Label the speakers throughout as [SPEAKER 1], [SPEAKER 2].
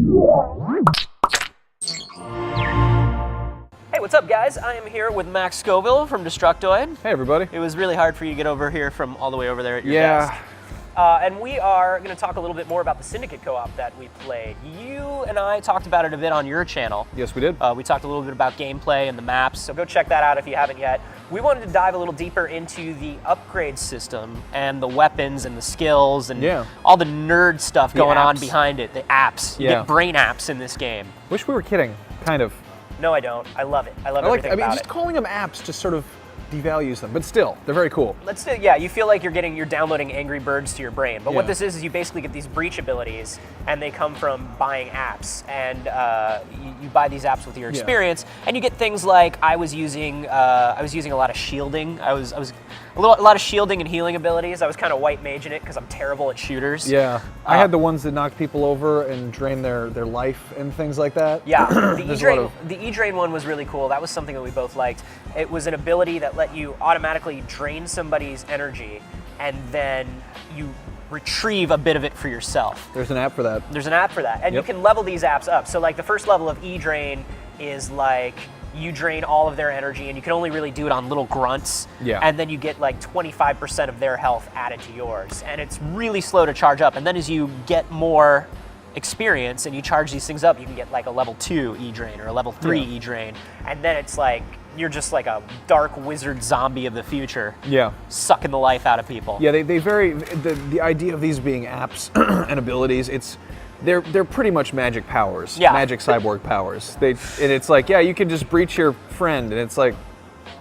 [SPEAKER 1] Hey, what's up, guys? I am here with Max Scoville from Destructoid.
[SPEAKER 2] Hey, everybody.
[SPEAKER 1] It was really hard for you to get over here from all the way over there at your
[SPEAKER 2] Yeah.
[SPEAKER 1] desk. And we are going to talk a little bit more about the Syndicate co-op that we played. You and I talked about it a bit on your channel.
[SPEAKER 2] Yes, we did.
[SPEAKER 1] We talked a little bit about gameplay and the maps, so go check that out if you haven't yet. We wanted to dive a little deeper into the upgrade system and the weapons and the skills and all the nerd stuff going on behind it, the apps. You get brain apps in this game.
[SPEAKER 2] Wish we were kidding, kind of.
[SPEAKER 1] No, I don't. I love it. I love everything about it.
[SPEAKER 2] Just calling them apps just sort of devalues them, but still, they're very cool.
[SPEAKER 1] Yeah, you feel like you're downloading Angry Birds to your brain. But what this is you basically get these breach abilities, and they come from buying apps. And you buy these apps with your experience, and you get things like I was using a lot of shielding. I was a lot of shielding and healing abilities. I was kind of white maging it because I'm terrible at shooters.
[SPEAKER 2] Yeah, I had the ones that knock people over and drain their life and things like that.
[SPEAKER 1] Yeah, the E-Drain one was really cool. That was something that we both liked. It was an ability that let you automatically drain somebody's energy, and then you retrieve a bit of it for yourself.
[SPEAKER 2] There's an app for that.
[SPEAKER 1] There's an app for that, and you can level these apps up. So like the first level of E-Drain is like you drain all of their energy, and you can only really do it on little grunts.
[SPEAKER 2] Yeah.
[SPEAKER 1] And then you get like 25% of their health added to yours, and it's really slow to charge up. And then as you get more experience and you charge these things up, you can get like a level 2 E-Drain or a level 3 E-Drain, and then it's like you're just like a dark wizard zombie of the future.
[SPEAKER 2] Yeah.
[SPEAKER 1] Sucking the life out of people.
[SPEAKER 2] Yeah, they vary. The idea of these being apps and abilities, they're pretty much magic powers.
[SPEAKER 1] Yeah.
[SPEAKER 2] Magic cyborg powers. And it's like, yeah, you can just breach your friend, and it's like,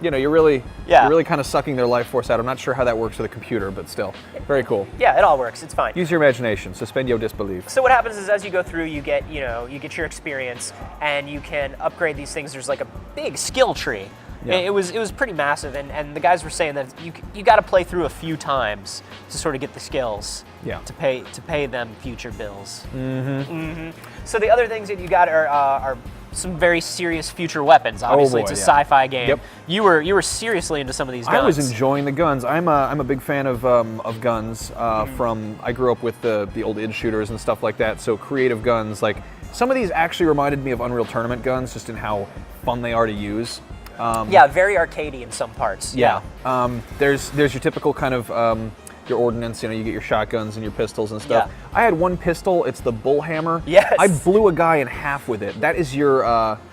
[SPEAKER 2] you know, you're really kind of sucking their life force out. I'm not sure how that works with a computer, but still, very cool.
[SPEAKER 1] Yeah, it all works. It's fine.
[SPEAKER 2] Use your imagination. Suspend your disbelief.
[SPEAKER 1] So what happens is as you go through, you get your experience, and you can upgrade these things. There's like a big skill tree. Yeah. It was pretty massive, and the guys were saying that you got to play through a few times to sort of get the skills.
[SPEAKER 2] Yeah.
[SPEAKER 1] To pay them future bills. Mm-hmm. Mm-hmm. So the other things that you got are some very serious future weapons. Obviously, it's a sci-fi game.
[SPEAKER 2] Yep.
[SPEAKER 1] You were seriously into some of these guns.
[SPEAKER 2] I was enjoying the guns. I'm a big fan of guns. I grew up with the old id shooters and stuff like that. So creative guns, like some of these actually reminded me of Unreal Tournament guns, just in how fun they are to use.
[SPEAKER 1] Yeah, very arcadey in some parts.
[SPEAKER 2] Yeah. There's your typical kind of your ordnance, you get your shotguns and your pistols and stuff.
[SPEAKER 1] Yeah.
[SPEAKER 2] I had one pistol, it's the bullhammer.
[SPEAKER 1] Yes.
[SPEAKER 2] I blew a guy in half with it. That is your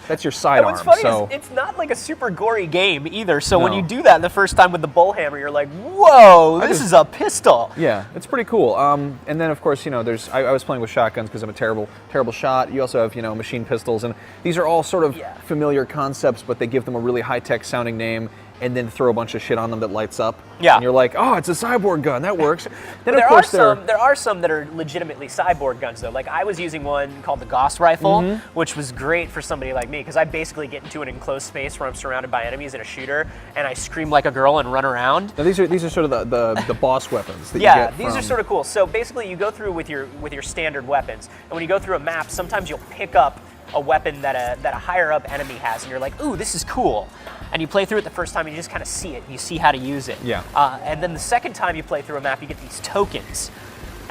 [SPEAKER 2] sidearm.
[SPEAKER 1] What's funny is it's not like a super gory game either, so when you do that the first time with the bullhammer, you're like, whoa, this is a pistol.
[SPEAKER 2] Yeah, it's pretty cool. And then of course, I was playing with shotguns because I'm a terrible shot. You also have, machine pistols, and these are all sort of familiar concepts, but they give them a really high-tech sounding name, and then throw a bunch of shit on them that lights up.
[SPEAKER 1] Yeah.
[SPEAKER 2] And you're like, oh, it's a cyborg gun, that works. Then
[SPEAKER 1] there are some that are legitimately cyborg guns though. Like I was using one called the Gauss rifle, which was great for somebody like me because I basically get into an enclosed space where I'm surrounded by enemies in a shooter, and I scream like a girl and run around.
[SPEAKER 2] Now these are sort of the boss weapons that you get
[SPEAKER 1] these are sort of cool. So basically you go through with your standard weapons, and when you go through a map, sometimes you'll pick up a weapon that a higher up enemy has, and you're like, ooh, this is cool. And you play through it the first time, and you just kind of see it. You see how to use it.
[SPEAKER 2] Yeah.
[SPEAKER 1] And then the second time you play through a map, you get these tokens.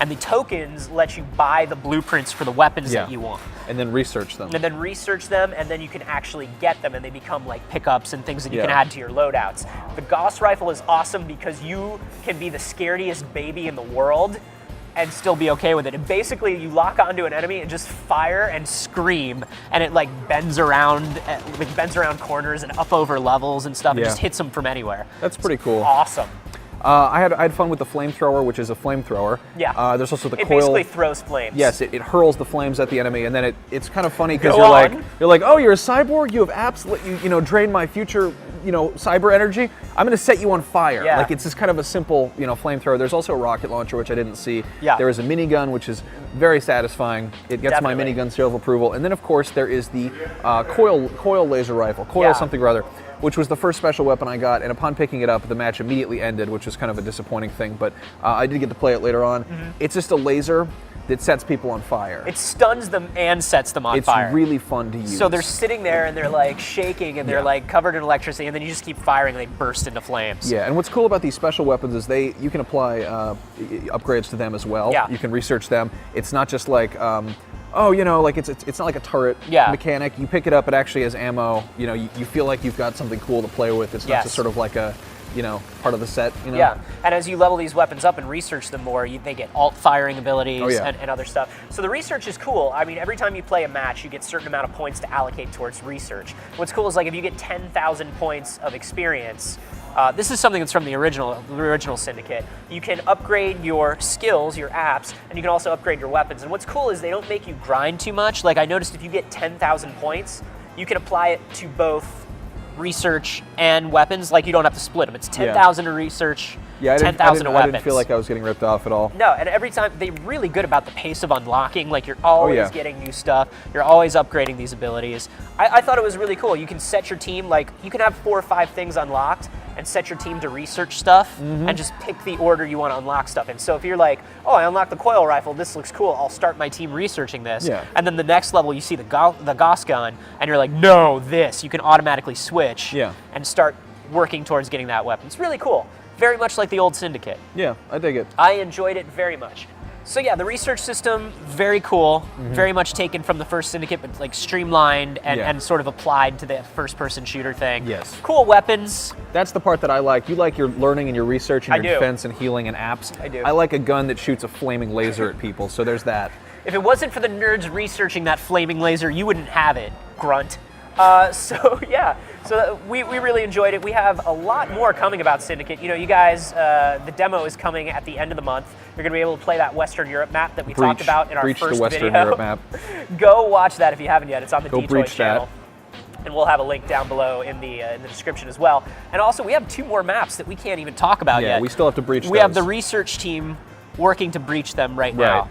[SPEAKER 1] And the tokens let you buy the blueprints for the weapons that you want.
[SPEAKER 2] And then research them.
[SPEAKER 1] And then you can actually get them, and they become like pickups and things that you can add to your loadouts. The Gauss rifle is awesome because you can be the scariest baby in the world and still be okay with it. And basically, you lock onto an enemy and just fire and scream, and it like bends around corners and up over levels and stuff. It just hits them from anywhere.
[SPEAKER 2] That's pretty cool.
[SPEAKER 1] Awesome.
[SPEAKER 2] I had fun with the flamethrower, which is a flamethrower.
[SPEAKER 1] Yeah.
[SPEAKER 2] There's also the coil.
[SPEAKER 1] It basically throws flames.
[SPEAKER 2] Yes, it hurls the flames at the enemy, and then it's kind of funny because you're like, oh, you're a cyborg. You have apps that let you drain my future cyber energy. I'm going to set you on fire.
[SPEAKER 1] Yeah.
[SPEAKER 2] Like it's just kind of a simple flamethrower. There's also a rocket launcher, which I didn't see.
[SPEAKER 1] Yeah.
[SPEAKER 2] There is a minigun, which is very satisfying. It gets my minigun seal of approval, and then of course there is the coil laser rifle, something or other, which was the first special weapon I got, and upon picking it up, the match immediately ended, which was kind of a disappointing thing, but I did get to play it later on. It's just a laser that sets people on fire.
[SPEAKER 1] It stuns them and sets them on fire.
[SPEAKER 2] It's really fun to use.
[SPEAKER 1] So they're sitting there and they're like shaking and they're like covered in electricity, and then you just keep firing and they burst into flames.
[SPEAKER 2] Yeah, and what's cool about these special weapons is you can apply upgrades to them as well.
[SPEAKER 1] Yeah.
[SPEAKER 2] You can research them. It's not just like, oh, you know, like it's not like a turret
[SPEAKER 1] Yeah.
[SPEAKER 2] mechanic. You pick it up, it actually has ammo. You know, you feel like you've got something cool to play with. It's not just sort of like a, you know, part of the set. You know?
[SPEAKER 1] Yeah, and as you level these weapons up and research them more, they get alt firing abilities and other stuff. So the research is cool. I mean, every time you play a match, you get a certain amount of points to allocate towards research. What's cool is like if you get 10,000 points of experience, this is something that's from the original Syndicate. You can upgrade your skills, your apps, and you can also upgrade your weapons. And what's cool is they don't make you grind too much. Like I noticed if you get 10,000 points, you can apply it to both research and weapons. Like you don't have to split them. It's 10,000 to research, 10,000 to weapons.
[SPEAKER 2] I didn't feel like I was getting ripped off at all.
[SPEAKER 1] No, and every time they're really good about the pace of unlocking. Like you're always getting new stuff. You're always upgrading these abilities. I thought it was really cool. You can set your team, like you can have 4 or 5 things unlocked and set your team to research stuff and just pick the order you want to unlock stuff in. So if you're like, oh, I unlocked the coil rifle, this looks cool, I'll start my team researching this. Yeah. And then the next level you see the Gauss gun and you're like, no, this. You can automatically switch and start working towards getting that weapon. It's really cool. Very much like the old Syndicate.
[SPEAKER 2] Yeah, I dig it.
[SPEAKER 1] I enjoyed it very much. So yeah, the research system, very cool. Very much taken from the first Syndicate, but like streamlined and sort of applied to the first-person shooter thing.
[SPEAKER 2] Yes.
[SPEAKER 1] Cool weapons.
[SPEAKER 2] That's the part that I like. You like your learning and your research and your defense and healing and apps.
[SPEAKER 1] I do.
[SPEAKER 2] I like a gun that shoots a flaming laser at people, so there's that.
[SPEAKER 1] If it wasn't for the nerds researching that flaming laser, you wouldn't have it, grunt. So yeah, so we really enjoyed it. We have a lot more coming about Syndicate. You know, you guys, the demo is coming at the end of the month. You're going to be able to play that Western Europe map that we talked about in our first
[SPEAKER 2] the Western
[SPEAKER 1] video.
[SPEAKER 2] Europe map.
[SPEAKER 1] Go watch that if you haven't yet. It's on the Detroit channel.
[SPEAKER 2] That.
[SPEAKER 1] And we'll have a link down below in the description as well. And also, we have 2 more maps that we can't even talk about yet.
[SPEAKER 2] Yeah, we still have to breach those.
[SPEAKER 1] We have the research team working to breach them right now.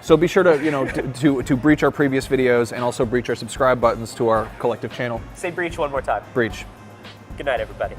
[SPEAKER 2] So be sure to, you know, to breach our previous videos and also breach our subscribe buttons to our collective channel.
[SPEAKER 1] Say breach one more time.
[SPEAKER 2] Breach.
[SPEAKER 1] Good night, everybody.